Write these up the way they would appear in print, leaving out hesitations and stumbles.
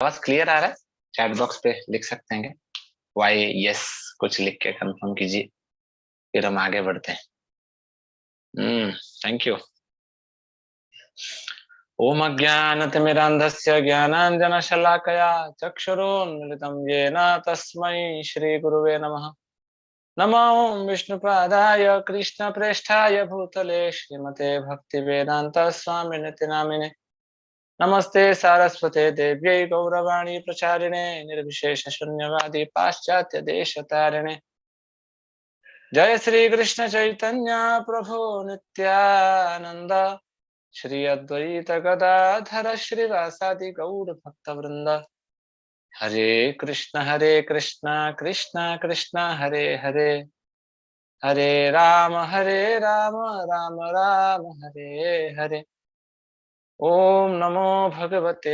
आवाज क्लियर आ रहा है? चैट बॉक्स पे लिख सकते हैं क्या? वाई यस कुछ लिख के कंफर्म कीजिए, फिर हम आगे बढ़ते हैं। Thank you. ओम अज्ञानतिमिरान्धस्य ज्ञानाञ्जनशलाकया चक्षुरुन्मिलितं येन तस्मै श्रीगुरुवे नमः। नमो विष्णुपादाय कृष्णप्रेष्ठाय भूतले श्रीमते भक्तिवेदान्त स्वामिनिति नामिने। नमस्ते सारस्वते देव्यै गौरवाणी प्रचारिणे निर्विशेष शून्यवादी पाश्चात्य देशतारिणे। जय श्री कृष्ण चैतन्य प्रभु नित्यानंद श्री अद्वैत गदाधर श्रीवासादि गौर भक्तवृंद। हरे कृष्ण कृष्ण कृष्ण हरे हरे, हरे राम राम राम हरे हरे। ओम नमो भगवते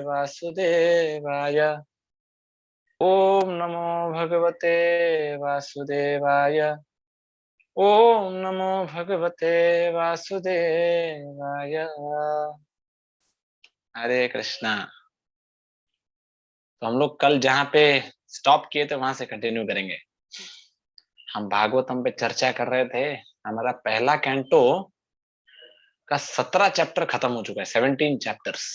वासुदेवाय। ओम नमो भगवते वासुदेवाय। ओम नमो भगवते वासुदेवाय। हरे कृष्णा। तो हम लोग कल जहाँ पे स्टॉप किए थे वहां से कंटिन्यू करेंगे। हम भागवतम पे चर्चा कर रहे थे। हमारा पहला कैंटो का 17 चैप्टर खत्म हो चुका है, 17 चैप्टर्स।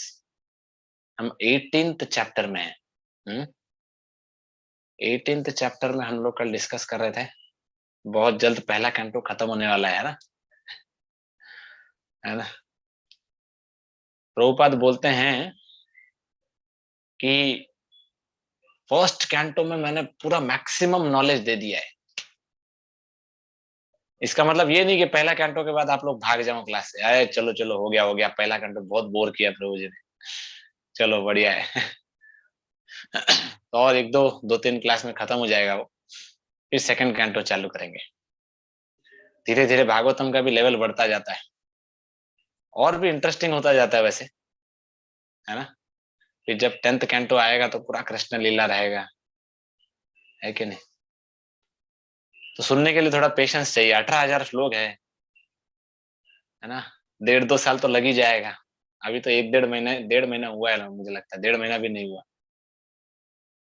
हम 18th चैप्टर में हैं। 18th चैप्टर में हम लोग कल डिस्कस कर रहे थे। बहुत जल्द पहला कैंटो खत्म होने वाला है ना, है ना। प्रभुपाद बोलते हैं कि फर्स्ट कैंटो में मैंने पूरा मैक्सिमम नॉलेज दे दिया है। इसका मतलब ये नहीं कि पहला कैंटो के बाद आप लोग भाग जाओ क्लास से, अरे चलो चलो हो गया पहला कैंटो बहुत बोर किया प्रभु जी ने, चलो बढ़िया है। तो और एक दो दो तीन क्लास में खत्म हो जाएगा वो, फिर सेकंड कैंटो चालू करेंगे। धीरे धीरे भागवतम का भी लेवल बढ़ता जाता है और भी इंटरेस्टिंग होता जाता है वैसे, है ना। फिर जब 10th कैंटो आएगा तो पूरा कृष्ण लीला रहेगा, है कि नहीं। तो सुनने के लिए थोड़ा पेशेंस चाहिए। 18,000 श्लोक है ना। 1.5-2 साल तो लग ही जाएगा। अभी तो 1-1.5 महीना हुआ है ना, मुझे लगता है 1.5 महीना भी नहीं हुआ।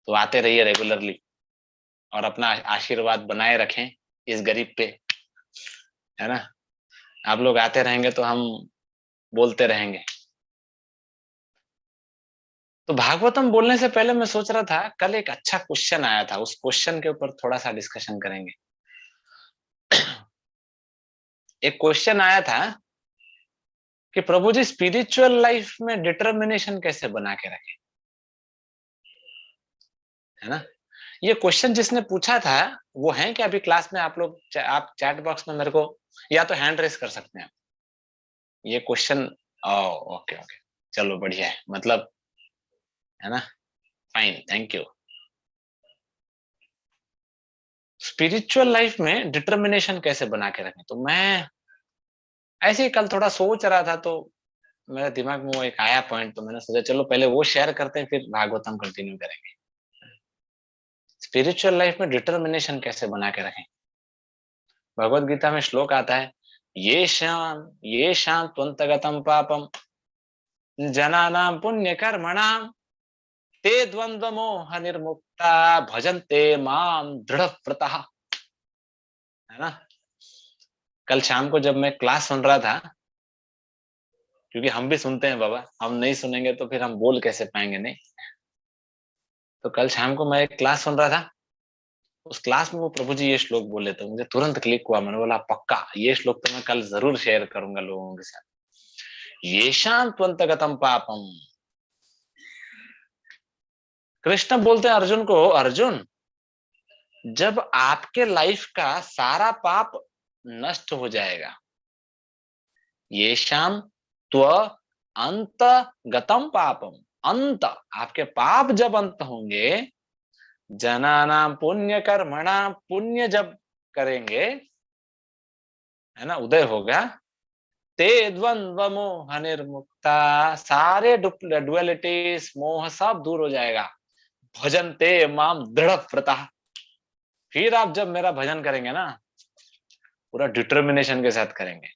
तो आते रहिए रेगुलरली और अपना आशीर्वाद बनाए रखें इस गरीब पे, है ना। आप लोग आते रहेंगे तो हम बोलते रहेंगे। तो भागवतम बोलने से पहले मैं सोच रहा था कल एक अच्छा क्वेश्चन आया था, उस क्वेश्चन के ऊपर थोड़ा सा डिस्कशन करेंगे। एक क्वेश्चन आया था कि प्रभु जी स्पिरिचुअल लाइफ में डिटर्मिनेशन कैसे बना के रखें, है ना। ये क्वेश्चन जिसने पूछा था वो है क्या अभी क्लास में? आप लोग आप चैट बॉक्स में मेरे को या तो हैंड रेस कर सकते हैं। ये क्वेश्चन ओके ओके, चलो बढ़िया है, मतलब है ना। Fine, thank you. Spiritual life में डिटर्मिनेशन कैसे बना के रखें, तो मैं ऐसे ही कल थोड़ा सोच रहा था तो मेरे दिमाग में वो एक आया पॉइंट, तो मैंने सोचा चलो पहले वो शेयर करते हैं फिर भागवतम कंटिन्यू करेंगे। स्पिरिचुअल लाइफ में डिटर्मिनेशन कैसे बना के रखें। भगवत गीता में श्लोक आता है, ये शाम त्वंतगतम पापम जनानां पुण्य कर्मणाम ते द्वंद्व मोह निर्मुक्ता भजन्ते माम दृढ़ व्रतः, है ना। कल शाम को जब मैं क्लास सुन रहा था, क्योंकि हम भी सुनते हैं बाबा, हम नहीं सुनेंगे तो फिर हम बोल कैसे पाएंगे, नहीं। तो कल शाम को मैं एक क्लास सुन रहा था, उस क्लास में वो प्रभु जी ये श्लोक बोले तो मुझे तुरंत क्लिक हुआ। मैंने बोला पक्का ये श्लोक तो मैं कल जरूर शेयर करूंगा लोगों के साथ। येषां त्वन्तगतम पापम। कृष्ण बोलते हैं अर्जुन को, अर्जुन जब आपके लाइफ का सारा पाप नष्ट हो जाएगा, येषां त्व अंत गतम पापम, अंत आपके पाप जब अंत होंगे, जनानां पुण्य कर्मणाम पुण्य जब करेंगे, है ना, उदय होगा, ते द्वंद्व मोह निर्मुक्ता सारे डुअलिटीज मोह सब दूर हो जाएगा। भजन्ते माम दृढ़ व्रतः, फिर आप जब मेरा भजन करेंगे ना पूरा डिटर्मिनेशन के साथ करेंगे।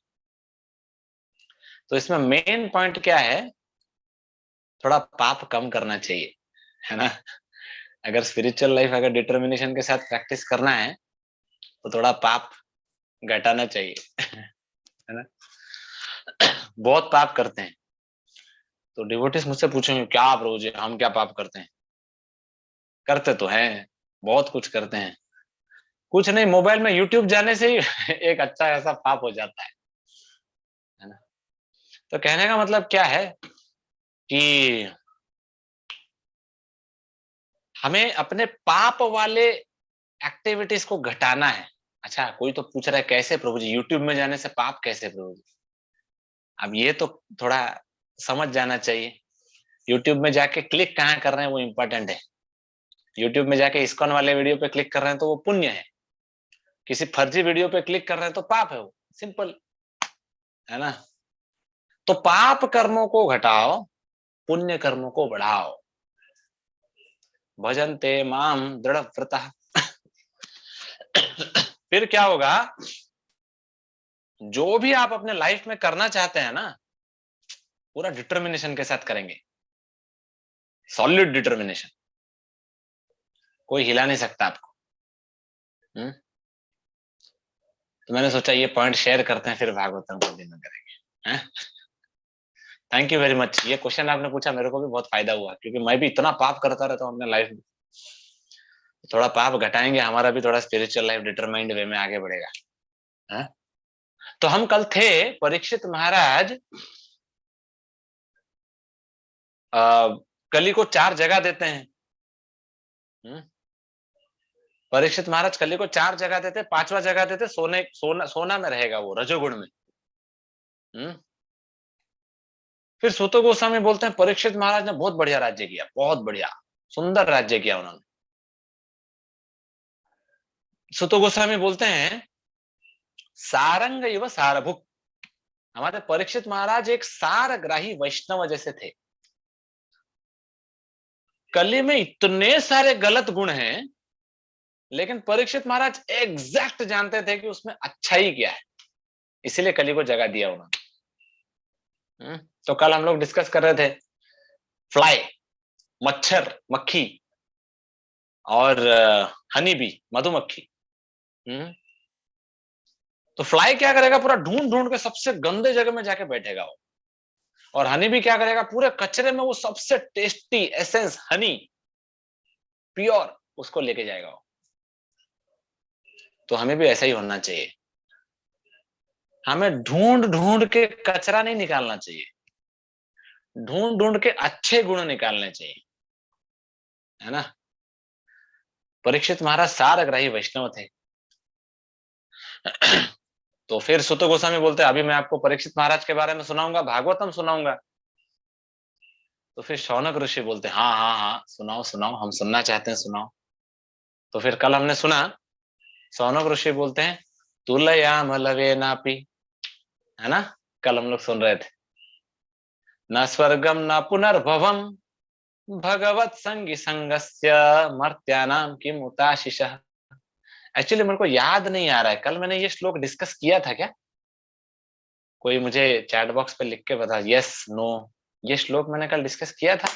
तो इसमें मेन पॉइंट क्या है थोड़ा पाप कम करना चाहिए, है ना। अगर स्पिरिचुअल लाइफ अगर डिटर्मिनेशन के साथ प्रैक्टिस करना है तो थोड़ा पाप घटाना चाहिए, है ना। बहुत पाप करते हैं, तो डिवोटीज मुझसे पूछेंगे क्या प्रभु जी हम क्या पाप करते हैं। करते तो हैं, बहुत कुछ करते हैं। कुछ नहीं, मोबाइल में यूट्यूब जाने से ही एक अच्छा ऐसा पाप हो जाता है ना। तो कहने का मतलब क्या है कि हमें अपने पाप वाले एक्टिविटीज को घटाना है। अच्छा, कोई तो पूछ रहा है कैसे प्रभु जी, यूट्यूब में जाने से पाप कैसे प्रभु जी। अब ये तो थोड़ा समझ जाना चाहिए। यूट्यूब में जाके क्लिक कहाँ कर रहे हैं वो इम्पोर्टेंट है। यूट्यूब में जाके इस्कॉन वाले वीडियो पे क्लिक कर रहे हैं तो वो पुण्य है, किसी फर्जी वीडियो पे क्लिक कर रहे हैं तो पाप है, वो सिंपल, है ना। तो पाप कर्मों को घटाओ, पुण्य कर्मों को बढ़ाओ। भजन्ते माम दृढ़ व्रतः। फिर क्या होगा, जो भी आप अपने लाइफ में करना चाहते हैं ना, पूरा डिटर्मिनेशन के साथ करेंगे, सॉलिड डिटर्मिनेशन, कोई हिला नहीं सकता आपको। तो मैंने सोचा ये पॉइंट शेयर करते हैं, फिर भागवतम कंटिन्यू करेंगे। Thank you very much. ये क्वेश्चन आपने पूछा, मेरे को भी बहुत फायदा हुआ, क्योंकि मैं भी इतना पाप करता रहता हूँ अपने लाइफ में। थोड़ा पाप घटाएंगे, हमारा भी थोड़ा स्पिरिचुअल लाइफ डिटरमाइंड वे में आगे बढ़ेगा, है? तो हम कल थे, परीक्षित महाराज कली को 4 जगह देते हैं। परीक्षित महाराज कली को 4 जगह देते, 5वां जगह देते सोना में रहेगा, वो रजोगुण में। फिर सूत गोस्वामी बोलते हैं परीक्षित महाराज ने बहुत बढ़िया राज्य किया, बहुत बढ़िया सुंदर राज्य किया उन्होंने। सूत गोस्वामी बोलते हैं सारंग इव सारभुक। हमारे परीक्षित महाराज एक सारग्राही वैष्णव जैसे थे। कली में इतने सारे गलत गुण हैं, लेकिन परीक्षित महाराज एग्जैक्ट जानते थे कि उसमें अच्छाई क्या है, इसीलिए कली को जगह दिया उन्होंने। तो कल हम लोग डिस्कस कर रहे थे फ्लाई, मच्छर, मक्खी और हनी बी, मधुमक्खी। तो फ्लाई क्या करेगा, पूरा ढूंढ ढूंढ के सबसे गंदे जगह में जाके बैठेगा वो। और हनी भी क्या करेगा, पूरे कचरे में वो सबसे टेस्टी एसेंस हनी प्योर उसको लेके जाएगा वो। तो हमें भी ऐसा ही होना चाहिए, हमें ढूंढ ढूंढ के कचरा नहीं निकालना चाहिए, ढूंढ ढूंढ के अच्छे गुण निकालने चाहिए, है ना। परीक्षित महाराज सारग्राही वैष्णव थे। तो फिर सुत गोस्वामी बोलते हैं अभी मैं आपको परीक्षित महाराज के बारे में सुनाऊंगा, भागवतम सुनाऊंगा। तो फिर शौनक ऋषि बोलते हैं हाँ हाँ हाँ सुनाओ सुनाओ, हम सुनना चाहते हैं, सुनाओ। तो फिर कल हमने सुना, शौनक ऋषि बोलते हैं तुलयाम लवे नापी, है ना। कल हम लोग सुन रहे थे न स्वर्गम न पुनर्भवम भगवत संगी संगस्य मर्त्यानाम किम उताशिषः। एक्चुअली मेरे को याद नहीं आ रहा है कल मैंने ये श्लोक डिस्कस किया था क्या, कोई मुझे चैट बॉक्स पे लिख के बता, यस नो, ये श्लोक मैंने कल डिस्कस किया था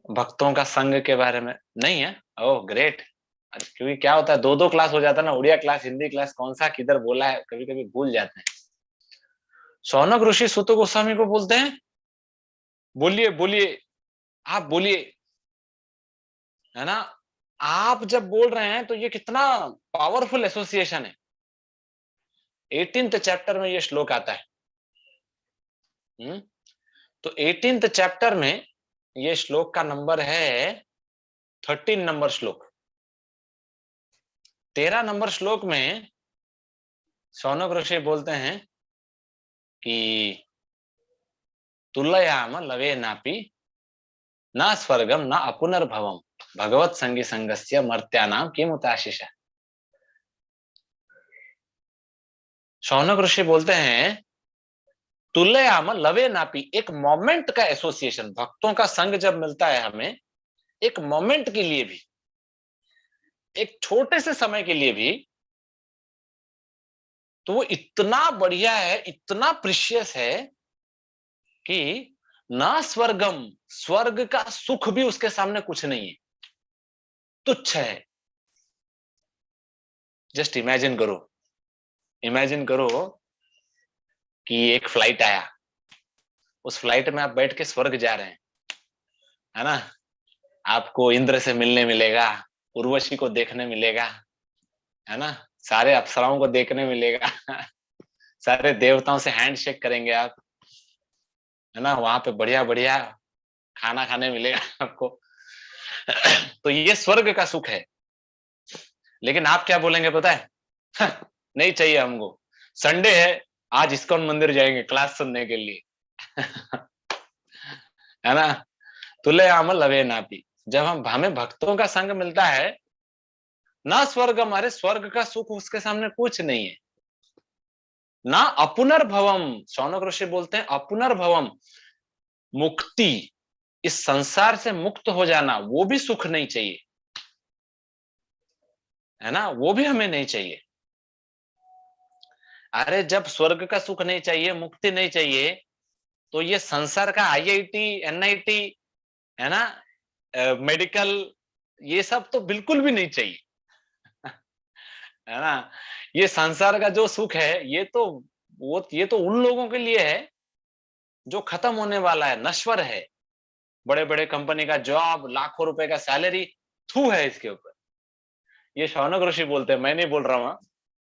भक्तों का संग के बारे में, नहीं है? Oh great. क्योंकि क्या होता है 2-2 क्लास हो जाता है ना, उड़िया क्लास हिंदी क्लास, कौन सा किधर बोला है कभी कभी भूल जाते हैं। शौनक ऋषि सुत गोस्वामी को बोलते हैं बोलिए बोलिए, आप बोलिए, है ना। आप जब बोल रहे हैं तो ये कितना पावरफुल एसोसिएशन है। 18th चैप्टर में ये श्लोक आता है। तो 18th चैप्टर में ये श्लोक का नंबर है 13 नंबर श्लोक। 13 नंबर श्लोक में शौनक ऋषि बोलते हैं कि तुलयाम लवे नापी न स्वर्गम न अपुनर्भवम भगवत संगी संगस्य मर्त्यानाम किमुताशिषः। शौनक ऋषि बोलते हैं तुलयाम लवे नापी, एक मोमेंट का एसोसिएशन, भक्तों का संग जब मिलता है हमें एक मोमेंट के लिए भी, एक छोटे से समय के लिए भी, तो वो इतना बढ़िया है, इतना प्रीशियस है कि ना स्वर्गम, स्वर्ग का सुख भी उसके सामने कुछ नहीं है, तुच्छ है। जस्ट इमेजिन करो, इमेजिन करो कि एक फ्लाइट आया, उस फ्लाइट में आप बैठ के स्वर्ग जा रहे हैं, है ना। आपको इंद्र से मिलने मिलेगा, उर्वशी को देखने मिलेगा, है ना, सारे अप्सराओं को देखने मिलेगा सारे देवताओं से हैंडशेक करेंगे आप, है ना, वहां पे बढ़िया बढ़िया खाना खाने मिलेगा आपको तो ये स्वर्ग का सुख है। लेकिन आप क्या बोलेंगे पता है नहीं चाहिए हमको, संडे है, आज इस्कॉन मंदिर जाएंगे क्लास सुनने के लिए है ना। तुले आम लवे नापी, जब हमें भक्तों का संग मिलता है ना, स्वर्ग, हमारे स्वर्ग का सुख उसके सामने कुछ नहीं है। ना अपुनर्भवम, शौनक ऋषि बोलते हैं अपुनर्भवम, मुक्ति, इस संसार से मुक्त हो जाना, वो भी सुख नहीं चाहिए, है ना, वो भी हमें नहीं चाहिए। अरे जब स्वर्ग का सुख नहीं चाहिए, मुक्ति नहीं चाहिए, तो ये संसार का आईआईटी, एनआईटी, है ना, मेडिकल, ये सब तो बिल्कुल भी नहीं चाहिए, है ना। ये संसार का जो सुख है, ये तो उन लोगों के लिए है जो खत्म होने वाला है, नश्वर है। बड़े बड़े कंपनी का जॉब, लाखों रुपए का सैलरी, थू है इसके ऊपर। ये शौनक ऋषि बोलते हैं, मैं नहीं बोल रहा हूं,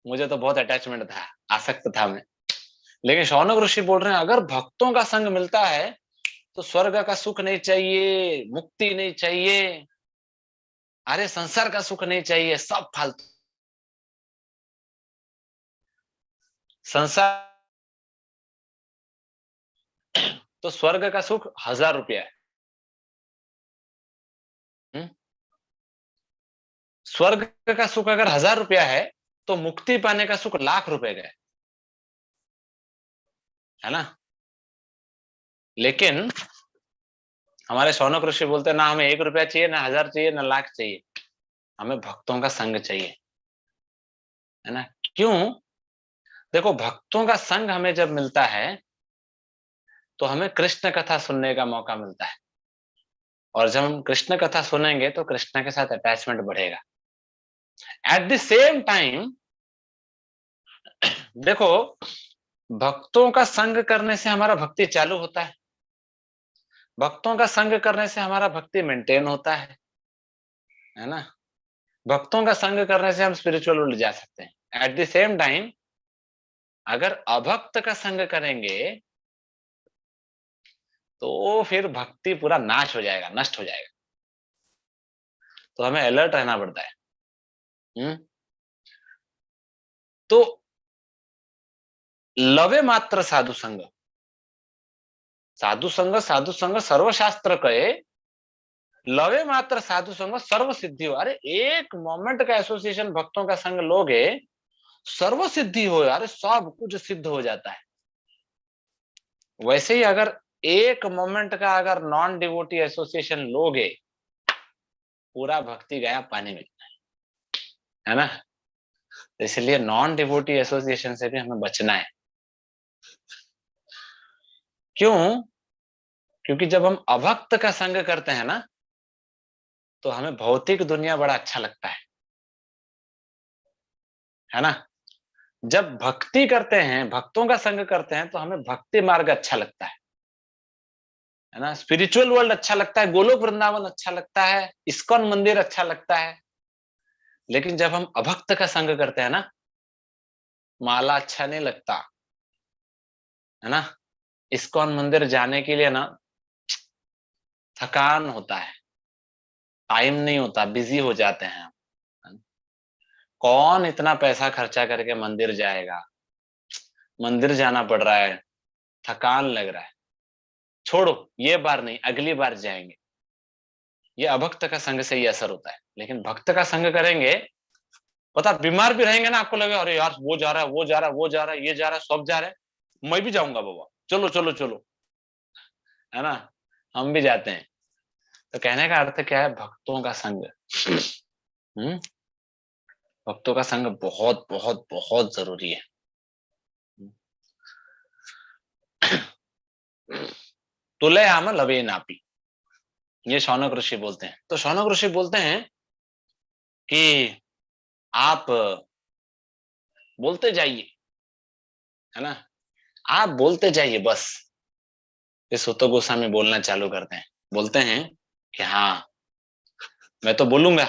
मुझे तो बहुत अटैचमेंट था, आसक्त था मैं। लेकिन शौनक ऋषि बोल रहे हैं अगर भक्तों का संग मिलता है तो स्वर्ग का सुख नहीं चाहिए, मुक्ति नहीं चाहिए, अरे संसार का सुख नहीं चाहिए, सब फालतू। संसार, तो स्वर्ग का सुख 1000 रुपया है। स्वर्ग का सुख अगर 1000 रुपया है, तो मुक्ति पाने का सुख लाख रुपए का है ना। लेकिन हमारे शौनक ऋषि बोलते हैं ना हमें 1 रुपया चाहिए, ना 1000 चाहिए, ना लाख चाहिए, हमें भक्तों का संग चाहिए, है ना। क्यों? देखो, भक्तों का संग हमें जब मिलता है तो हमें कृष्ण कथा सुनने का मौका मिलता है, और जब हम कृष्ण कथा सुनेंगे तो कृष्ण के साथ अटैचमेंट बढ़ेगा। एट द सेम टाइम देखो, भक्तों का संग करने से हमारा भक्ति चालू होता है, भक्तों का संग करने से हमारा भक्ति मेंटेन होता है ना। भक्तों का संग करने से हम स्पिरिचुअल वर्ल्ड जा सकते हैं। एट द सेम टाइम अगर अभक्त का संग करेंगे तो फिर भक्ति पूरा नाश हो जाएगा, नष्ट हो जाएगा। तो हमें अलर्ट रहना पड़ता है। तो लवे मात्र साधु संग, साधु संग, साधु संग सर्वशास्त्र कहे, लवे मात्र साधु संग सर्व सिद्धि हो। अरे एक मोमेंट का एसोसिएशन भक्तों का संग लोगे, सर्व सिद्धि हो, अरे सब कुछ सिद्ध हो जाता है। वैसे ही अगर एक मोमेंट का अगर नॉन डिवोटी एसोसिएशन लोगे, पूरा भक्ति गया पानी में, है ना। इसलिए नॉन डिवोटी एसोसिएशन से भी हमें बचना है। क्यों? क्योंकि जब हम अभक्त का संग करते हैं ना, तो हमें भौतिक दुनिया बड़ा अच्छा लगता है ना। जब भक्ति करते हैं, भक्तों का संग करते हैं, तो हमें भक्ति मार्ग अच्छा लगता है ना। स्पिरिचुअल वर्ल्ड अच्छा लगता है, गोलोक वृंदावन अच्छा लगता है, इस्कॉन मंदिर अच्छा लगता है। लेकिन जब हम अभक्त का संग करते हैं ना, माला अच्छा नहीं लगता, है ना। इस्कॉन मंदिर जाने के लिए ना थकान होता है, टाइम नहीं होता, बिजी हो जाते हैं हम। कौन इतना पैसा खर्चा करके मंदिर जाएगा, मंदिर जाना पड़ रहा है, थकान लग रहा है, छोड़ो, ये बार नहीं, अगली बार जाएंगे। ये अभक्त का संग से ही असर होता है। लेकिन भक्त का संग करेंगे, पता, बीमार भी रहेंगे ना, आपको लगेगा अरे यार वो जा रहा है, वो जा रहा है, वो जा रहा है, ये जा रहा है, सब जा रहे हैं, मैं भी जाऊंगा बाबा, चलो चलो चलो, है ना, हम भी जाते हैं। तो कहने का अर्थ क्या है? भक्तों का संग, हम्म, भक्तों का संग बहुत बहुत बहुत जरूरी है। तुलयाम लवे नापी, ये शौनक ऋषि बोलते हैं। तो शौनक ऋषि बोलते हैं कि आप बोलते जाइए, है ना, आप बोलते जाइए बस। ये सुतो गोस्वामी बोलना चालू करते हैं, बोलते हैं कि हाँ मैं तो बोलूंगा।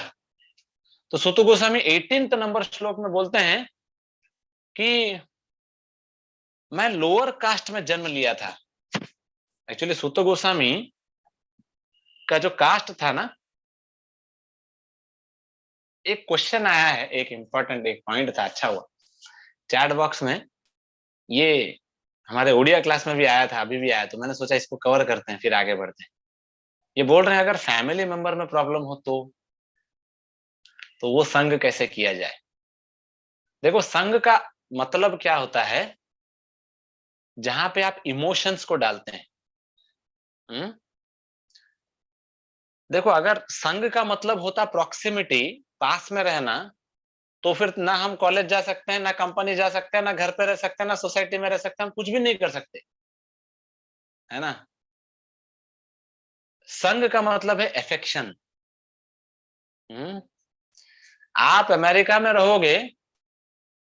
तो सुतो गोस्वामी 18 नंबर श्लोक में बोलते हैं कि मैं लोअर कास्ट में जन्म लिया था। एक्चुअली सुतो गोस्वामी का जो कास्ट था ना, एक क्वेश्चन आया है, एक इंपॉर्टेंट एक पॉइंट था, अच्छा हुआ चैट बॉक्स में, ये हमारे ओडिया क्लास में भी आया था, अभी भी आया, तो मैंने सोचा इसको कवर करते हैं फिर आगे बढ़ते हैं। ये बोल रहे हैं अगर फैमिली मेंबर में प्रॉब्लम हो तो वो संग कैसे किया जाए। देखो संग का मतलब क्या होता है, जहां पे आप इमोशंस को डालते हैं। हुँ? देखो अगर संग का मतलब होता प्रॉक्सिमिटी, पास में रहना, तो फिर ना हम कॉलेज जा सकते हैं, ना कंपनी जा सकते हैं, ना घर पे रह सकते हैं, ना सोसाइटी में रह सकते हैं, हम कुछ भी नहीं कर सकते, है ना। संग का मतलब है अफेक्शन। आप अमेरिका में रहोगे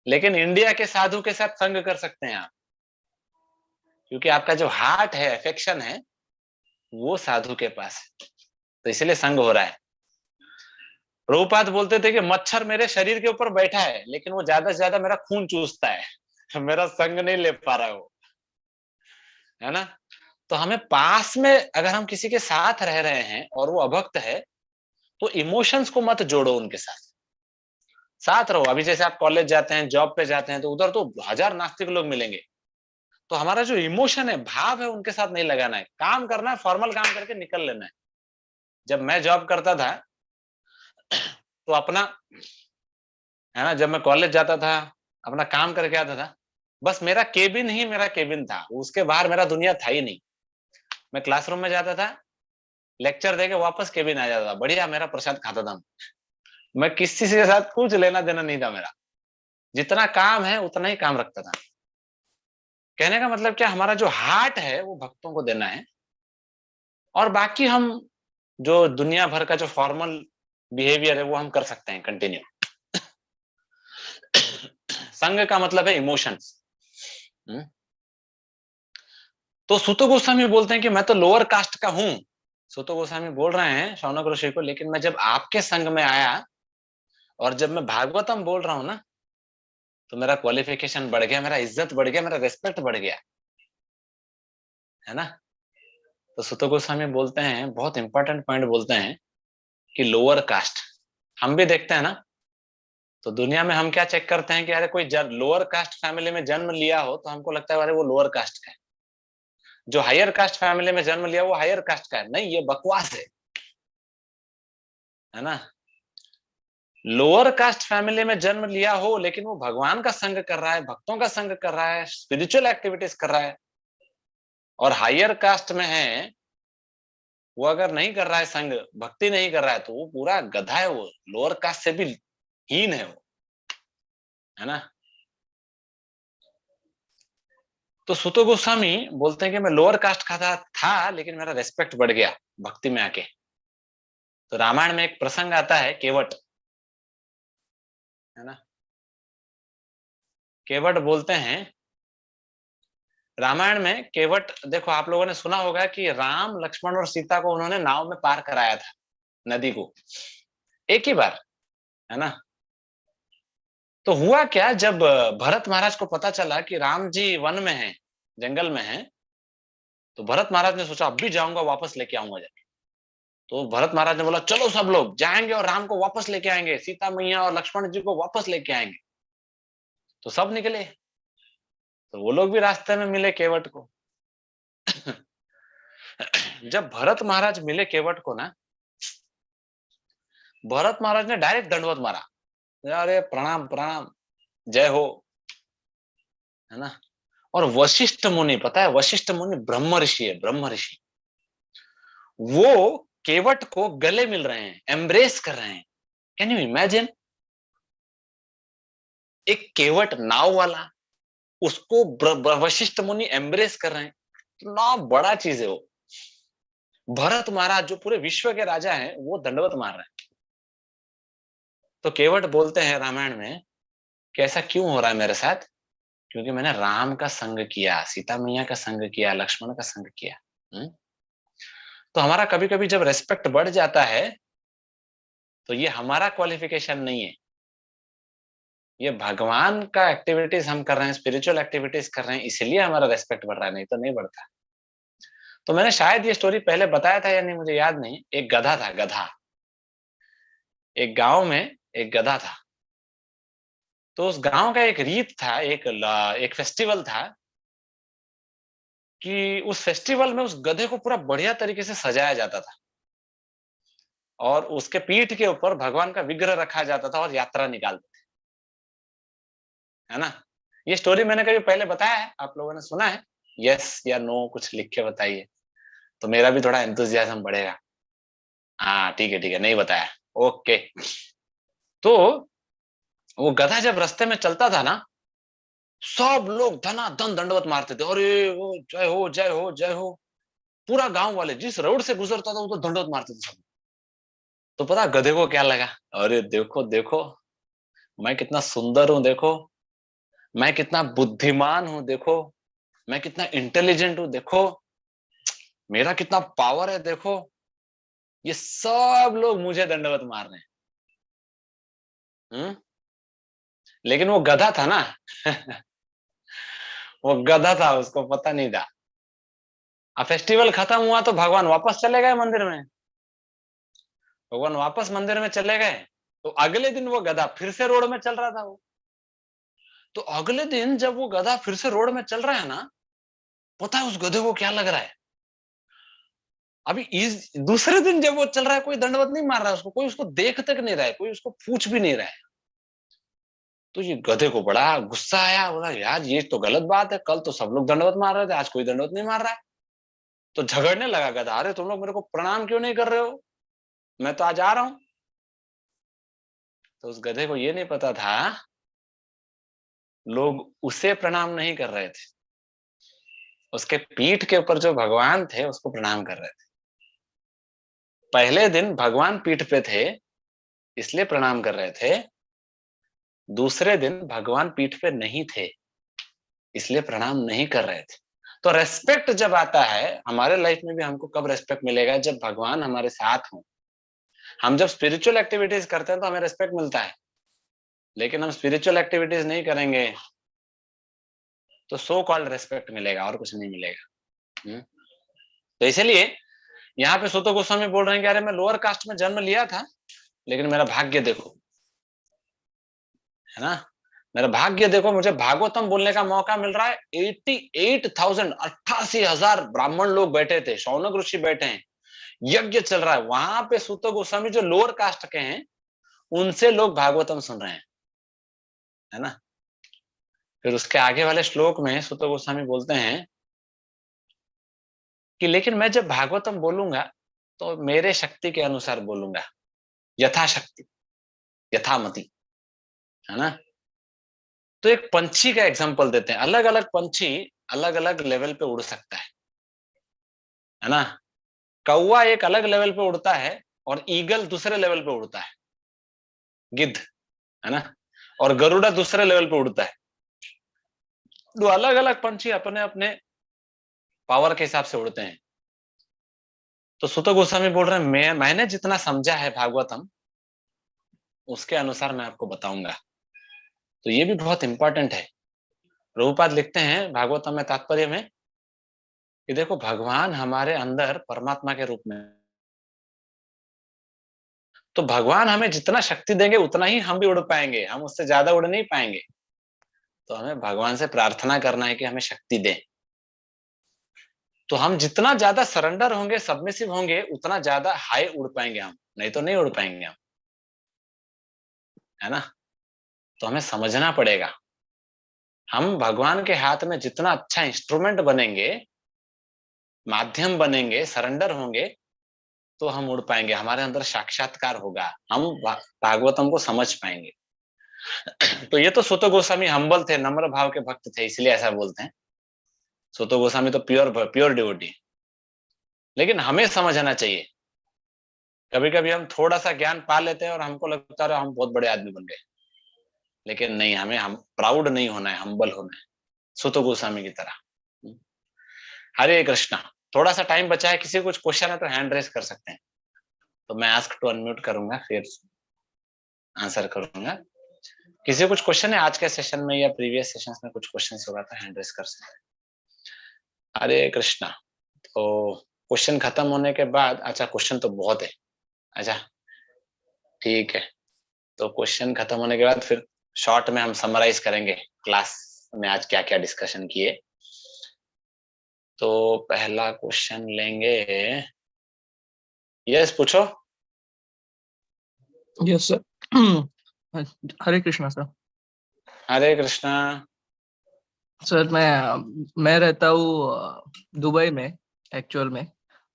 लेकिन इंडिया के साधु के साथ संग कर सकते हैं आप, क्योंकि आपका जो हार्ट है, अफेक्शन है, वो साधु के पास है, तो इसलिए संग हो रहा है। प्रभुपाद बोलते थे कि मच्छर मेरे शरीर के ऊपर बैठा है लेकिन वो ज्यादा से ज्यादा मेरा खून चूसता है मेरा संग नहीं ले पा रहा है वो, है ना। तो हमें पास में अगर हम किसी के साथ रह रहे हैं और वो अभक्त है, तो इमोशंस को मत जोड़ो उनके साथ, साथ रहो। अभी जैसे आप कॉलेज जाते हैं, जॉब पे जाते हैं, तो उधर तो हजार नास्तिक लोग मिलेंगे, तो हमारा जो इमोशन है, भाव है, उनके साथ नहीं लगाना है, काम करना है, फॉर्मल काम करके निकल लेना है। जब मैं जॉब करता था तो अपना, है ना, जब मैं कॉलेज जाता था, अपना काम करके आता था, बस मेरा केबिन ही मेरा केबिन था, उसके बाहर मेरा दुनिया था ही नहीं। मैं क्लासरूम में जाता था, लेक्चर देके वापस केबिन आ जाता था, बढ़िया मेरा प्रसाद खाता था। मैं किसी के साथ कुछ लेना देना नहीं था मेरा, जितना काम है उतना ही काम रखता था। कहने का मतलब क्या, हमारा जो हार्ट है वो भक्तों को देना है, और बाकी हम जो दुनिया भर का जो फॉर्मल बिहेवियर है वो हम कर सकते हैं कंटिन्यू। संग का मतलब है इमोशंस। तो सुतो गोस्वामी बोलते हैं कि मैं तो लोअर कास्ट का हूं। सुतो गोस्वामी बोल रहे हैं शौनक ऋषि को, लेकिन मैं जब आपके संग में आया और जब मैं भागवतम बोल रहा हूं ना, तो मेरा क्वालिफिकेशन बढ़ गया, मेरा इज्जत बढ़ गया, मेरा रिस्पेक्ट बढ़ गया, है ना। तो सुतो गोस्वामी बोलते हैं, बहुत इंपॉर्टेंट पॉइंट बोलते हैं कि लोअर कास्ट, हम भी देखते हैं ना, तो दुनिया में हम क्या चेक करते हैं कि अरे कोई लोअर कास्ट फैमिली में जन्म लिया हो तो हमको लगता है अरे वो लोअर कास्ट का है, जो हायर कास्ट फैमिली में जन्म लिया वो हायर कास्ट का है। नहीं, ये बकवास है ना। लोअर कास्ट फैमिली में जन्म लिया हो लेकिन वो भगवान का संग कर रहा है, भक्तों का संग कर रहा है, स्पिरिचुअल एक्टिविटीज कर रहा है, और हायर कास्ट में है, वो अगर नहीं कर रहा है संग, भक्ति नहीं कर रहा है, तो वो पूरा गधा है, वो लोअर कास्ट से भी हीन है वो, है ना। तो सुतो गोस्वामी बोलते हैं कि मैं लोअर कास्ट का था लेकिन मेरा रेस्पेक्ट बढ़ गया भक्ति में आके। तो रामायण में एक प्रसंग आता है केवट, है ना। केवट बोलते हैं, रामायण में केवट, देखो आप लोगों ने सुना होगा कि राम लक्ष्मण और सीता को उन्होंने नाव में पार कराया था नदी को, एक ही बार, है ना। तो हुआ क्या, जब भरत महाराज को पता चला कि राम जी वन में हैं, जंगल में हैं, तो भरत महाराज ने सोचा अब भी जाऊंगा, वापस लेके आऊंगा जाके। तो भरत महाराज ने बोला चलो सब लोग जाएंगे और राम को वापस लेके आएंगे, सीता मैया और लक्ष्मण जी को वापस लेके आएंगे। तो सब निकले, तो वो लोग भी रास्ते में मिले केवट को। जब भरत महाराज मिले केवट को ना, भरत महाराज ने डायरेक्ट दंडवत मारा, अरे प्रणाम प्रणाम, जय हो, है ना। और वशिष्ठ मुनि, पता है वशिष्ठ मुनि ब्रह्म ऋषि है, ब्रह्म ऋषि, वो केवट को गले मिल रहे हैं, एम्ब्रेस कर रहे हैं। कैन यू इमेजिन, एक केवट नाव वाला, उसको वशिष्ठ मुनि एम्ब्रेस कर रहे हैं। इतना बड़ा चीज है वो। भरत महाराज जो पूरे विश्व के राजा हैं, वो दंडवत मार रहे हैं। तो केवट बोलते हैं रामायण में कि ऐसा क्यों हो रहा है मेरे साथ? क्योंकि मैंने राम का संग किया, सीता मैया का संग किया, लक्ष्मण का संग किया। तो हमारा कभी कभी जब रेस्पेक्ट बढ़ जाता है, तो ये हमारा क्वालिफिकेशन नहीं है, ये भगवान का एक्टिविटीज हम कर रहे हैं, स्पिरिचुअल एक्टिविटीज कर रहे हैं, इसलिए हमारा रेस्पेक्ट बढ़ रहा है, नहीं तो नहीं बढ़ता। तो मैंने शायद ये स्टोरी पहले बताया था या नहीं मुझे याद नहीं। एक गधा था, गधा। एक गांव में एक गधा था। तो उस गांव का एक रीत था, एक फेस्टिवल था कि उस फेस्टिवल में उस गधे को पूरा बढ़िया तरीके से सजाया जाता था और उसके पीठ के ऊपर भगवान का विग्रह रखा जाता था और यात्रा निकालते थे, है ना। ये स्टोरी मैंने कभी पहले बताया है, आप लोगों ने सुना है? यस या नो कुछ लिख के बताइए, तो मेरा भी थोड़ा एंथुजियाज्म बढ़ेगा। हाँ ठीक है, नहीं बताया। ओके। तो वो गधा जब रास्ते में चलता था ना, सब लोग धनाधन दंडवत मारते थे, अरे वो जय हो जय हो जय हो। पूरा गांव वाले जिस रोड से गुजरता था वो तो दंडवत मारते थे सब। तो पता गधे को क्या लगा? अरे देखो देखो, मैं कितना सुंदर हूं देखो, मैं कितना बुद्धिमान हूं देखो, मैं कितना इंटेलिजेंट हूं देखो, मेरा कितना पावर है देखो, ये सब लोग मुझे दंडवत मार रहे हैं। लेकिन वो गधा था ना। वो गधा था, उसको पता नहीं था। अब फेस्टिवल खत्म हुआ तो भगवान वापस चले गए मंदिर में। भगवान वापस मंदिर में चले गए, तो अगले दिन वो गधा फिर से रोड में चल रहा था वो। तो अगले दिन जब वो गधा फिर से रोड में चल रहा है ना, पता है उस गधे को क्या लग रहा है? अभी इस दूसरे दिन जब वो चल रहा है, कोई दंडवत नहीं मार रहा है उसको, कोई उसको देख तक नहीं रहा है, कोई उसको पूछ भी नहीं रहा है। तो ये गधे को बड़ा गुस्सा आया, बोला यार ये तो गलत बात है, कल तो सब लोग दंडवत मार रहे थे, आज कोई दंडवत नहीं मार रहा है। तो झगड़ने लगा गधा, अरे तुम लोग मेरे को प्रणाम क्यों नहीं कर रहे हो, मैं तो आज आ रहा हूं। तो उस गधे को ये नहीं पता था, लोग उसे प्रणाम नहीं कर रहे थे, उसके पीठ के ऊपर जो भगवान थे उसको प्रणाम कर रहे थे। पहले दिन भगवान पीठ पे थे इसलिए प्रणाम कर रहे थे, दूसरे दिन भगवान पीठ पे नहीं थे इसलिए प्रणाम नहीं कर रहे थे। तो रेस्पेक्ट जब आता है हमारे लाइफ में भी, हमको कब रेस्पेक्ट मिलेगा? जब भगवान हमारे साथ हो। हम जब स्पिरिचुअल एक्टिविटीज करते हैं तो हमें रेस्पेक्ट मिलता है, लेकिन हम स्पिरिचुअल एक्टिविटीज नहीं करेंगे तो सो कॉल्ड रेस्पेक्ट मिलेगा और कुछ नहीं मिलेगा। तो इसलिए यहाँ पे सुतो गोस्वामी बोल रहे हैं कि अरे मैं लोअर कास्ट में जन्म लिया था, लेकिन मेरा भाग्य देखो, है ना। मेरा भाग्य देखो, मुझे भागवतम बोलने का मौका मिल रहा है। 88,000 88,000 ब्राह्मण लोग बैठे थे, शौनक ऋषि बैठे हैं, यज्ञ चल रहा है वहां पे। सुत गोस्वामी जो लोअर कास्ट के हैं उनसे लोग भागवतम सुन रहे हैं, है ना। फिर उसके आगे वाले श्लोक में सुत गोस्वामी बोलते हैं कि लेकिन मैं जब भागवतम बोलूंगा तो मेरे शक्ति के अनुसार बोलूंगा, यथाशक्ति, यथामति, है ना। तो एक पंछी का एग्जांपल देते हैं। अलग अलग पंछी अलग अलग लेवल पे उड़ सकता है ना। कौवा एक अलग लेवल पे उड़ता है और ईगल दूसरे लेवल पे उड़ता है, गिद्ध, है ना। और गरुड़ा दूसरे लेवल पे उड़ता है। तो अलग अलग पंछी अपने अपने पावर के हिसाब से उड़ते हैं। तो सुत गोस्वामी बोल रहे हैं मैंने जितना समझा है भागवतम, उसके अनुसार मैं आपको बताऊंगा। तो ये भी बहुत इंपॉर्टेंट है। प्रभुपाद लिखते हैं भागवतम में तात्पर्य में कि देखो भगवान हमारे अंदर परमात्मा के रूप में, तो भगवान हमें जितना शक्ति देंगे उतना ही हम भी उड़ पाएंगे, हम उससे ज्यादा उड़ नहीं पाएंगे। तो हमें भगवान से प्रार्थना करना है कि हमें शक्ति दे। तो हम जितना ज्यादा सरेंडर होंगे, सबमिसिव होंगे, उतना ज्यादा हाई उड़ पाएंगे हम, नहीं तो नहीं उड़ पाएंगे हम, है ना। तो हमें समझना पड़ेगा, हम भगवान के हाथ में जितना अच्छा इंस्ट्रूमेंट बनेंगे, माध्यम बनेंगे, सरेंडर होंगे, तो हम उड़ पाएंगे, हमारे अंदर साक्षात्कार होगा, हम भागवतम को समझ पाएंगे। तो ये तो सुत गोस्वामी हम्बल थे, नम्र भाव के भक्त थे, इसलिए ऐसा बोलते हैं। सुतो गोस्वामी तो प्योर प्योर डिवोटी। लेकिन हमें समझना चाहिए, कभी कभी हम थोड़ा सा ज्ञान पा लेते हैं और हमको लगता है हम बहुत बड़े आदमी बन गए, लेकिन नहीं, हमें हम प्राउड नहीं होना है, हम्बल होना है, सुतो गोस्वामी की तरह। हरे कृष्णा। थोड़ा सा टाइम बचा है, किसी को कुछ क्वेश्चन है तो हैंड रेस कर सकते हैं, तो मैं आस्क टू अनम्यूट करूंगा, फिर आंसर करूंगा। किसी को कुछ क्वेश्चन है आज के सेशन में या प्रीवियस सेशंस में कुछ क्वेश्चन होगा तो हैंड रेस कर सकते हैं। हरे कृष्णा। तो क्वेश्चन खत्म होने के बाद, अच्छा क्वेश्चन तो बहुत है, अच्छा ठीक है, तो क्वेश्चन खत्म होने के बाद फिर शॉर्ट में हम समराइज करेंगे क्लास में आज क्या क्या डिस्कशन किए। तो पहला क्वेश्चन लेंगे। यस पूछो। Yes sir. Hare Krishna sir. Hare Krishna. Sir मैं रहता हूँ दुबई में एक्चुअल में,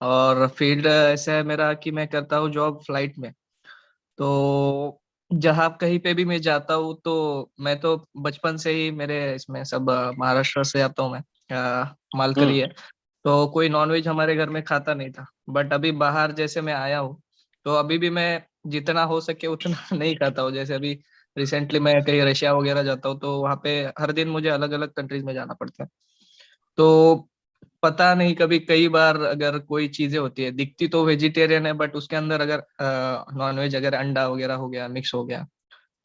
और फील्ड ऐसा है मेरा कि मैं करता हूँ जॉब फ्लाइट में। तो जहाँ कहीं पे भी मैं जाता हूँ तो मैं तो बचपन से ही मेरे इसमें सब महाराष्ट्र से आता हूँ मैं, मालकरी है। तो कोई नॉनवेज हमारे घर में खाता नहीं था, बट अभी बाहर जैसे मैं आया हूँ तो अभी भी मैं जितना हो सके उतना नहीं खाता हूँ। जैसे अभी रिसेंटली मैं कहीं रशिया वगैरह जाता हूँ तो वहाँ पे हर दिन मुझे अलग अलग कंट्रीज में जाना पड़ता है। तो पता नहीं, कभी कई बार अगर कोई चीजें होती है दिखती तो वेजिटेरियन है, बट उसके अंदर अगर नॉनवेज, अगर अंडा वगैरह हो गया, मिक्स हो गया,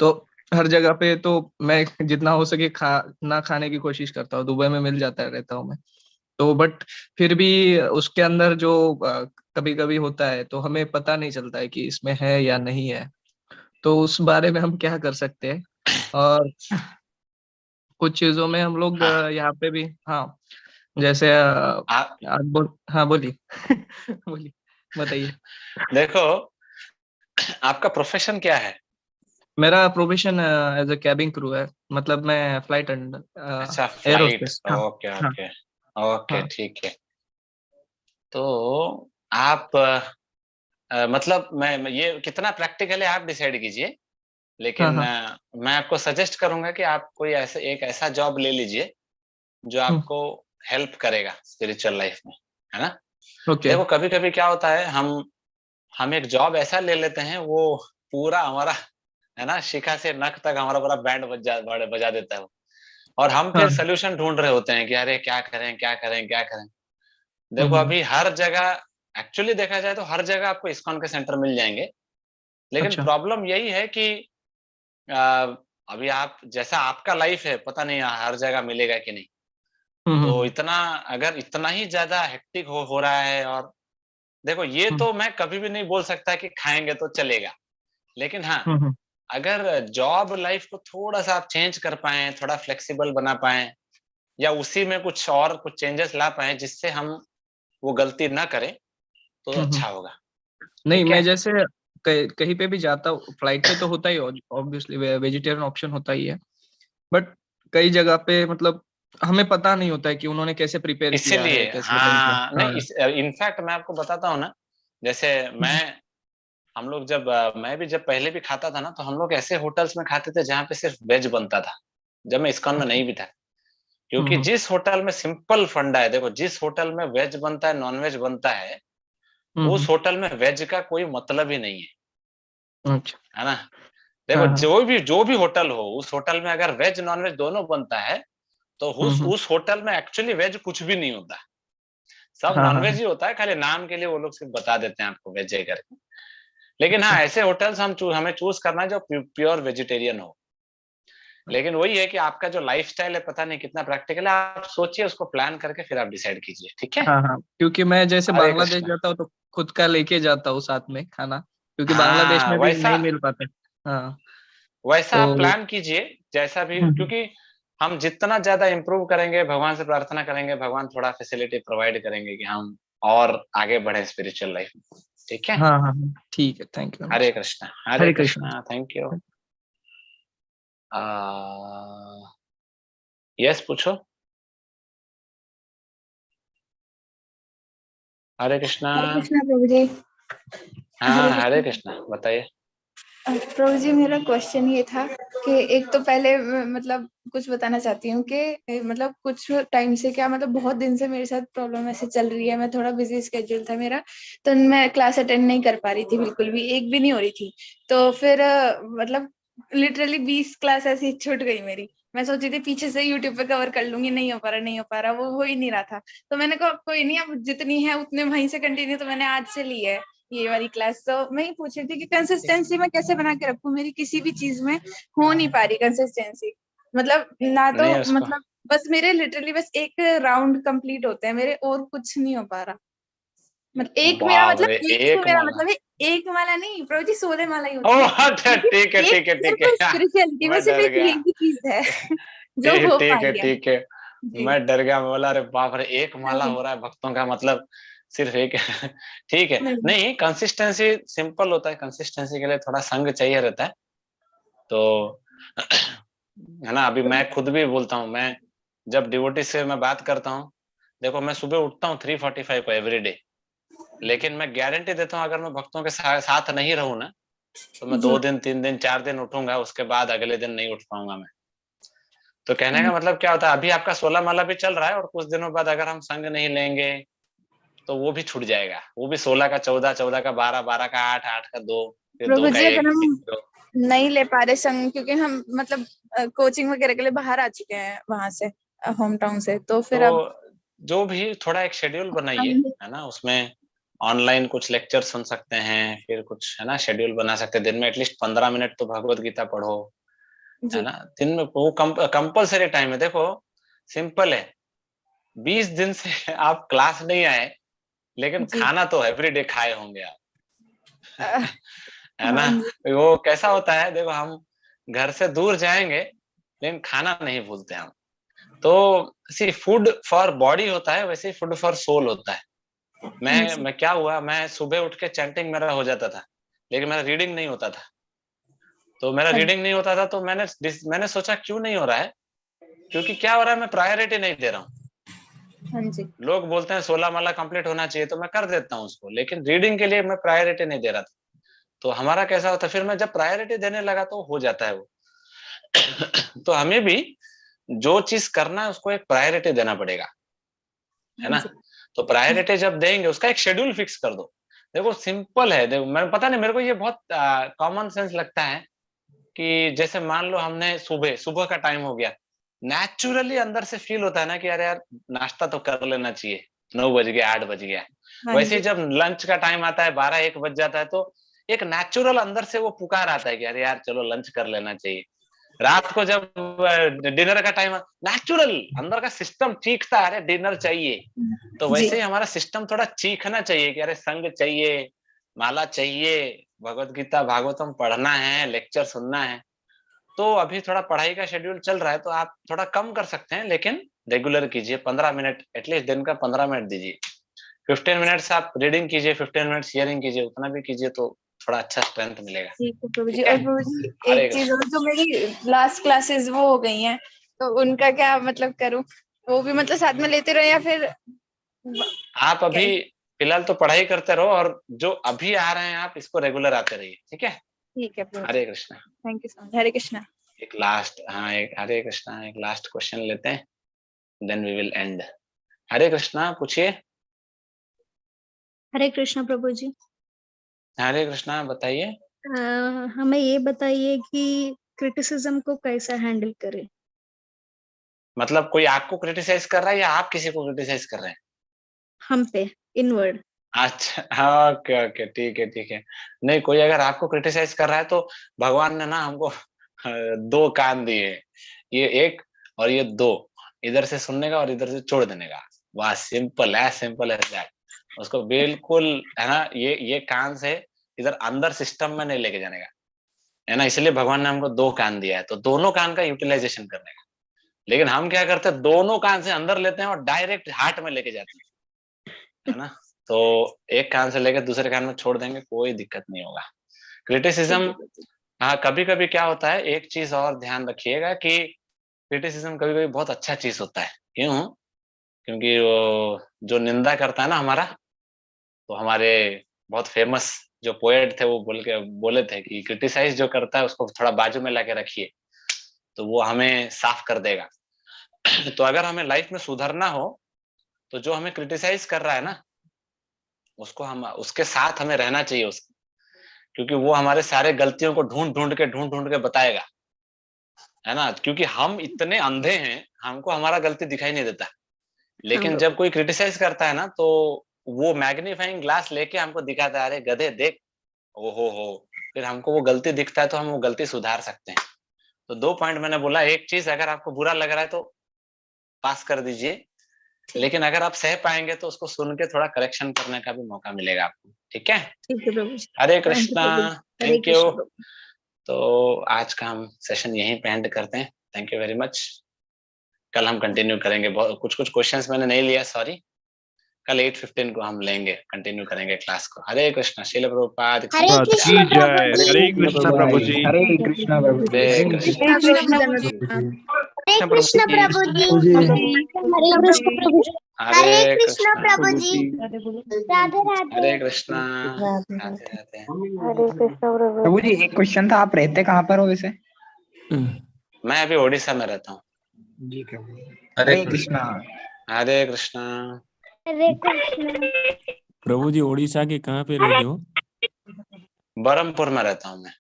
तो हर जगह पे तो मैं जितना हो सके ना खाने की कोशिश करता हूँ। दुबई में मिल जाता है, रहता हूँ मैं तो, बट फिर भी उसके अंदर जो कभी कभी होता है तो हमें पता नहीं चलता है कि इसमें है या नहीं है। तो उस बारे में हम क्या कर सकते हैं? और कुछ चीजों में हम लोग हाँ यहाँ पे भी, हाँ, जैसे आप आप हाँ बोलिए। बोलिए, बताइए। देखो, आपका प्रोफेशन क्या है? मेरा profession as a cabin crew है, मतलब मैं फ्लाइट अच्छा एयर फ्लाइट, होस्टेस। हाँ ओके हाँ ओके। ओके हाँ ठीक है। तो आप मतलब ये कितना प्रैक्टिकल है आप डिसाइड कीजिए, हाँ लेकिन हाँ। मैं आपको सजेस्ट करूंगा कि आप कोई ऐसे एक ऐसा जॉब ले लीजिए जो आपको हेल्प करेगा स्पिरिचुअल लाइफ में, है ना। ओके। देखो कभी कभी क्या होता है, हम एक जॉब ऐसा ले लेते हैं, वो पूरा हमारा, है ना, शिखा से नख तक हमारा पूरा बैंड बजा देता है वो। और हम हाँ। फिर सोल्यूशन ढूंढ रहे होते हैं कि अरे क्या करें क्या करें क्या करें। देखो हम्म। अभी हर जगह, एक्चुअली देखा जाए तो हर जगह आपको इस्कॉन के सेंटर मिल जाएंगे, लेकिन अच्छा। प्रॉब्लम यही है कि अ, अभी आप जैसा आपका लाइफ है, पता नहीं हर जगह मिलेगा कि नहीं। तो हम्म। इतना, अगर इतना ही ज्यादा हेक्टिक हो रहा है, और देखो ये हम्म तो मैं कभी भी नहीं बोल सकता कि खाएंगे तो चलेगा, लेकिन हाँ, हम्म अगर जॉब लाइफ को थोड़ा सा आप चेंज कर पाए, थोड़ा फ्लेक्सिबल बना पाए, या उसी में कुछ और कुछ चेंजेस ला पाए जिससे हम वो गलती ना करें, तो हम्म। अच्छा होगा। नहीं, ठीक है। मैं जैसे कहीं पे भी जाता हूँ, फ्लाइट पे तो होता ही, ऑब्वियसली वेजिटेरियन ऑप्शन होता ही है, बट कई जगह पे मतलब हमें पता नहीं होता है कि उन्होंने कैसे प्रिपेयर किया है, इसीलिए कैसे बन के। हाँ, नहीं हाँ। इनफैक्ट मैं आपको बताता हूँ ना, जैसे मैं, हम लोग जब मैं भी जब पहले भी खाता था ना, तो हम लोग ऐसे होटल्स में खाते थे जहाँ पे सिर्फ वेज बनता था, जब मैं इस्कॉन में अच्छा। नहीं भी था। क्योंकि हम्म जिस होटल में सिंपल फंडा है, देखो जिस होटल में वेज बनता है, नॉन वेज बनता है, हम्म। उस होटल में वेज का कोई मतलब ही नहीं अच्छा। है ना। देखो हाँ हाँ। जो भी होटल हो, उस होटल में अगर वेज नॉन वेज दोनों बनता है, तो हम्म। उस होटल में एक्चुअली वेज कुछ भी नहीं होता, सब हाँ हाँ नॉनवेज हाँ। ही होता है, खाली नाम के लिए वो लोग सिर्फ बता देते हैं आपको वेज है करके। लेकिन हाँ, अच्छा। ऐसे होटल्स हमें चूज करना है जो प्योर वेजिटेरियन हो। लेकिन वही है कि आपका जो लाइफस्टाइल है, पता नहीं कितना प्रैक्टिकल है, आप सोचिए, उसको प्लान करके फिर आप डिसाइड कीजिए, ठीक है। हाँ हाँ, क्योंकि मैं जैसे हरे बांग्लादेश कृष्णा। जाता हूँ तो खुद का लेके जाता हूँ साथ में खाना, क्योंकि बांग्लादेश हाँ में भी वैसा, नहीं मिल पाते। हाँ। वैसा आप तो प्लान कीजिए, जैसा भी, हम्म क्योंकि हम जितना ज्यादा इम्प्रूव करेंगे, भगवान से प्रार्थना करेंगे, भगवान थोड़ा फैसिलिटी प्रोवाइड करेंगे कि हम और आगे बढ़े स्पिरिचुअल लाइफ में, ठीक है। हाँ हाँ हाँ, ठीक है, thank you Hare much. Krishna, Hare Hare Krishna. Krishna, thank you. Yes पूछो। हरे कृष्णा। हरे कृष्णा प्रभु जी। हाँ हरे हरे कृष्णा। कृष्णा, बताइए। प्रभु जी, मेरा क्वेश्चन ये था कि एक तो पहले मतलब कुछ बताना चाहती हूँ कि मतलब कुछ टाइम से क्या मतलब बहुत दिन से मेरे साथ प्रॉब्लम ऐसे चल रही है। मैं थोड़ा बिजी स्केड्यूल था मेरा, तो मैं क्लास अटेंड नहीं कर पा रही थी, बिल्कुल भी एक भी नहीं हो रही थी। तो फिर मतलब लिटरली 20 क्लास ऐसी छूट गई मेरी। मैं सोची थी पीछे से यूट्यूब पे कवर कर लूंगी, नहीं हो पा रहा, नहीं हो पा रहा, वो हो ही नहीं रहा था। तो मैंने कहा कोई नहीं, अब जितनी है उतने वहीं से कंटिन्यू, तो मैंने आज से ली है ये वाली क्लास। तो मैं ही पूछ रही थी कि कंसिस्टेंसी मैं कैसे बना के रखूं, मेरी किसी भी चीज में हो नहीं पा रही कंसिस्टेंसी। मतलब ना तो नहीं उसको मतलब बस मेरे लिटरली बस एक राउंड कंप्लीट होते हैं मेरे, और कुछ नहीं हो पा रहा। मतलब एक मेरा बाप मतलब रे, एक तो एक मेरा माला। मतलब है, एक माला नहीं प्रभु जी, 16 माला ही होती है। ओह अच्छा, लेकिन ठीक है एक ठीक है ठीक सिर्फ है। स्पिरिचुअलिटी, वो मैं सिर्फ डर एक गया। यही चीज है जो ठीक हो ठीक है पाई है। ठीक है। जी। मैं डर गया, मैं बोला अरे बाप रे, एक माला नहीं हो रहा है भक्तों का मतलब सिर्फ एक। ठीक है। नहीं। नहीं, कंसिस्टेंसी सिंपल होता है, कंसिस्टेंसी के लिए थोड़ा संग चाहिए रहता है। तो है ना, अभी मैं खुद भी बोलता हूँ, मैं जब डिवोटी से मैं बात करता हूँ, देखो मैं सुबह उठता हूँ 3:45 को एवरी डे, लेकिन मैं गारंटी देता हूँ अगर मैं भक्तों के साथ नहीं रहूँ ना, तो मैं जी। 2 दिन 3 दिन 4 दिन उठूंगा, उसके बाद अगले दिन नहीं उठ पाऊंगा मैं। तो कहने हाँ का मतलब क्या होता है, अभी आपका 16 माला भी चल रहा है और कुछ दिनों बाद अगर हम संग नहीं लेंगे तो वो भी छूट जाएगा, वो भी 16 का 14, 14 का 12, 12 का 8, 8 का 2, फिर 2 प्रभु का जी, अगर 1, हम 2। नहीं ले पा रहे संग, क्योंकि हम मतलब कोचिंग वगैरह के लिए बाहर आ चुके हैं वहां से, होम टाउन से, तो फिर अब तो जो भी थोड़ा एक शेड्यूल बनाइए, हम। है ना, उसमें ऑनलाइन कुछ लेक्चर सुन सकते हैं, फिर कुछ है ना शेड्यूल बना सकते हैं, दिन में एटलीस्ट 15 मिनट तो भगवत गीता पढ़ो, है जी। ना। दिन में वो कंपल्सरी टाइम है, देखो सिंपल है। 20 दिन से आप क्लास नहीं आए, लेकिन जी। खाना तो एवरीडे खाए होंगे आप। अ, है ना। हाँ जी। वो कैसा होता है, देखो हम घर से दूर जाएंगे लेकिन खाना नहीं भूलते हम। तो सी फूड फॉर बॉडी होता है, वैसे ही फूड फॉर सोल होता है। मैं जी। मैं क्या हुआ, मैं सुबह उठ के चैंटिंग मेरा हो जाता था, लेकिन मेरा रीडिंग नहीं होता था। तो मेरा हाँ रीडिंग नहीं होता था, तो मैंने सोचा क्यों नहीं हो रहा है, क्योंकि क्या हो रहा है, मैं प्रायोरिटी नहीं दे रहा हूँ। हाँ जी। लोग बोलते हैं 16 माला कंप्लीट होना चाहिए, तो मैं कर देता हूँ उसको, लेकिन रीडिंग के लिए मैं प्रायोरिटी नहीं दे रहा था। तो हमारा कैसा होता है, फिर मैं जब प्रायोरिटी देने लगा तो हो जाता है वो। तो हमें भी जो चीज करना है उसको एक प्रायोरिटी देना पड़ेगा, है हाँ ना। जी। तो प्रायोरिटी जब देंगे उसका एक शेड्यूल फिक्स कर दो। देखो सिंपल है, देखो मैं पता नहीं, मेरे को ये बहुत कॉमन सेंस लगता है कि जैसे मान लो हमने सुबह सुबह का टाइम हो गया, नेचुरली अंदर से फील होता है ना कि अरे यार नाश्ता तो कर लेना चाहिए, 9 बज गया, 8 बज गया। हाँ वैसे ही जी। जब लंच का टाइम आता है, 12 1 बज जाता है, तो एक नेचुरल अंदर से वो पुकार आता है कि अरे यार चलो लंच कर लेना चाहिए। रात को जब डिनर का टाइम, नेचुरल अंदर का सिस्टम चीखता है अरे डिनर चाहिए। तो जी। वैसे ही हमारा सिस्टम थोड़ा चीखना चाहिए कि अरे संग चाहिए, माला चाहिए, भगवत गीता भागवतम पढ़ना है, लेक्चर सुनना है। तो अभी थोड़ा पढ़ाई का शेड्यूल चल रहा है, तो आप थोड़ा कम कर सकते हैं, लेकिन रेगुलर कीजिए, 15 मिनट एटलीस्ट दिन का 15 मिनट दीजिए। 15 मिनट्स आप रीडिंग कीजिए, 15 मिनट्स हियरिंग कीजिए, उतना भी कीजिए तो थोड़ा अच्छा स्ट्रेंथ मिलेगा। ठीक है प्रभु जी। ठीक है। और प्रभु जी, हरे एक चीज कृष्ण। और, जो मेरी लास्ट क्लासेस वो हो गई हैं, तो उनका क्या मतलब करूं? वो भी मतलब साथ में लेते रहे या फिर आप अभी कैसे? फिलहाल तो पढ़ाई करते रहो, और जो अभी आ रहे हैं आप इसको रेगुलर आते रहिए, ठीक है। ठीक है प्रभु जी। Hare Krishna. Thank you so much. Hare Krishna. एक लास्ट, हाँ एक हरे कृष्णा, एक लास्ट क्वेश्चन लेते हैं, देन वी विल एंड। हरे कृष्णा पूछिए। हरे कृष्ण प्रभु जी। हरे कृष्णा बताइए। अ, हमें ये बताइए कि क्रिटिसिज्म को कैसा हैंडल करें। मतलब कोई आपको क्रिटिसाइज कर रहा है या आप किसी को क्रिटिसाइज कर रहे हैं? हम पे इनवर्ड। अच्छा हाँ, ओके ओके, ठीक है ठीक है। नहीं, कोई अगर आपको क्रिटिसाइज कर रहा है तो भगवान ने ना हमको 2 कान दिए हैं। ये एक और ये 2, इधर से सुनने का और इधर से छोड़ देने का। वाह, सिंपल एज दैट। उसको बिल्कुल, है ना, ये कान से इधर अंदर सिस्टम में नहीं लेके जाने का, है ना। इसलिए भगवान ने हमको 2 कान दिया है, तो दोनों कान का यूटिलाइजेशन करने का। लेकिन हम क्या करते हैं, दोनों कान से अंदर लेते हैं और डायरेक्ट हार्ट में लेके जाते हैं, है ना। तो एक कान से लेकर दूसरे कान में छोड़ देंगे, कोई दिक्कत नहीं होगा। ठीक है क्रिटिसिज्म, प्रभु जी। हाँ कभी कभी क्या होता है, एक चीज और ध्यान रखिएगा कि क्रिटिसिज्म कभी कभी बहुत अच्छा चीज होता है। क्यों? क्योंकि वो जो निंदा करता है ना हमारा, तो हमारे बहुत फेमस जो पोएट थे वो बोले थे कि क्रिटिसाइज जो करता है उसको थोड़ा बाजू में लाके रखिए, तो वो हमें साफ कर देगा। तो अगर हमें लाइफ में सुधरना हो, तो जो हमें क्रिटिसाइज कर रहा है ना, उसको हम उसके साथ हमें रहना चाहिए उसके, क्योंकि वो हमारे सारे गलतियों को ढूंढ ढूंढ के बताएगा, है ना। क्योंकि हम इतने अंधे हैं, हमको हमारा गलती दिखाई नहीं देता, लेकिन जब कोई क्रिटिसाइज करता है ना, तो वो मैग्नीफाइंग ग्लास लेके हमको दिखाता है, अरे गधे देख, ओहो हो, फिर हमको वो गलती दिखता है तो हम वो गलती सुधार सकते हैं। तो 2 पॉइंट मैंने बोला, एक चीज अगर आपको बुरा लग रहा है तो पास कर दीजिए, लेकिन अगर आप सह पाएंगे तो उसको सुन के थोड़ा करेक्शन करने का भी मौका मिलेगा आपको, ठीक है। ठीक है प्रभु जी। हरे थैंक यू कृष्णा, प्रभु जी। Hare thank you. कृष्ण प्रभु। तो आज का हम सेशन यहीं पे एंड करते हैं। Thank you very much. कल हम कंटिन्यू करेंगे, बहुत कुछ क्वेश्चंस मैंने नहीं लिया, सॉरी। कल 8:15 को हम लेंगे, कंटिन्यू करेंगे क्लास को। हरे कृष्णा, श्रील प्रभुपाद की हरे जय। कृष्ण प्रभु जय। जी। हरे कृष्ण प्रभु जी। हरे कृष्णा प्रभु जी। हरे हरे कृष्ण। कृष्णा कृष्ण प्रभु प्रभु जी। हरे कृष्ण प्रभु जी। हरे कृष्ण प्रभु जी। हरे हरे कृष्ण कृष्ण, प्रभु जी। राधे राधे। हरे कृष्णा, राधे राधे राधे। राधे। हरे कृष्ण प्रभु प्रभु जी एक क्वेश्चन था, आप रहते कहाँ पर हो वैसे? मैं अभी ओडिशा में रहता हूँ। जी प्रभु। हरे कृष्णा। हरे कृष्णा। हरे कृष्ण। प्रभु जी ओडिशा के कहाँ पे रहते हो? बरहमपुर में रहता हूँ मैं।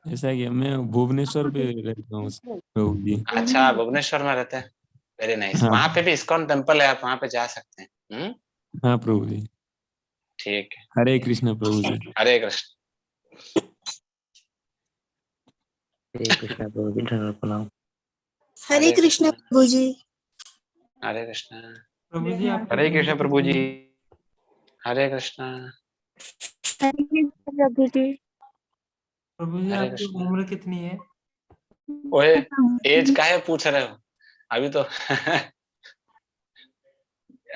ऐसा कि मैं भुवनेश्वर पे रहता हूँ प्रभु जी। अच्छा, भुवनेश्वर में रहते हैं, वेरी नाइस। हाँ वहां पे भी इस्कॉन टेम्पल है, आप वहां पे जा सकते हैं। हाँ प्रभु जी। ठीक है। हरे कृष्ण प्रभु जी। हरे कृष्ण। हरे कृष्णा प्रभु जी, धन्यवाद प्रणाम। हरे कृष्ण प्रभु जी। हरे कृष्ण। प्रभु जी आप हरे कृष्ण प्रभु जी। हरे कृष्ण। हरे कृष्ण प्रभु जी। प्रभु जी हरे आपकी कृष्ण। उम्र कितनी है? ओए, एज काहे पूछ रहे हो अभी तो।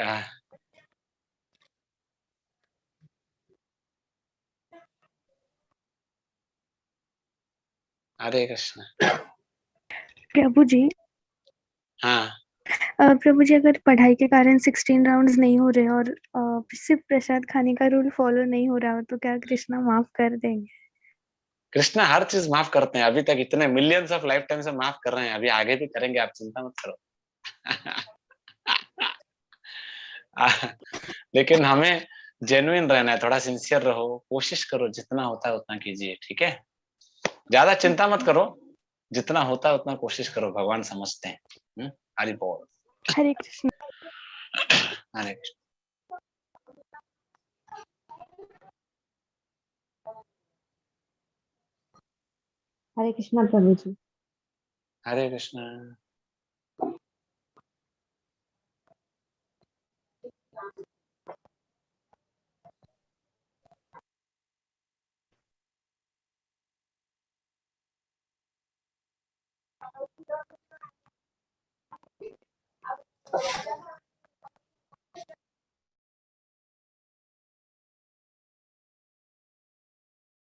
आ, हरे कृष्ण। प्रभु जी, हाँ, प्रभु जी अगर पढ़ाई के कारण 16 राउंड्स नहीं हो रहे और सिर्फ प्रसाद खाने का रूल फॉलो नहीं हो रहा हो तो क्या कृष्णा माफ कर देंगे? कृष्णा हर चीज माफ करते हैं, अभी तक इतने मिलियंस ऑफ लाइफ टाइम से माफ कर रहे हैं, अभी आगे भी करेंगे, आप चिंता मत करो। लेकिन हमें जेन्युइन रहना है, थोड़ा सिंसियर रहो, कोशिश करो, जितना होता है उतना कीजिए, ठीक है। ज्यादा चिंता मत करो, जितना होता है उतना कोशिश करो, भगवान समझते हैं। हरि बोल। हरे कृष्ण। हरे कृष्ण। हरे कृष्णा प्रभु जी। हरे कृष्ण।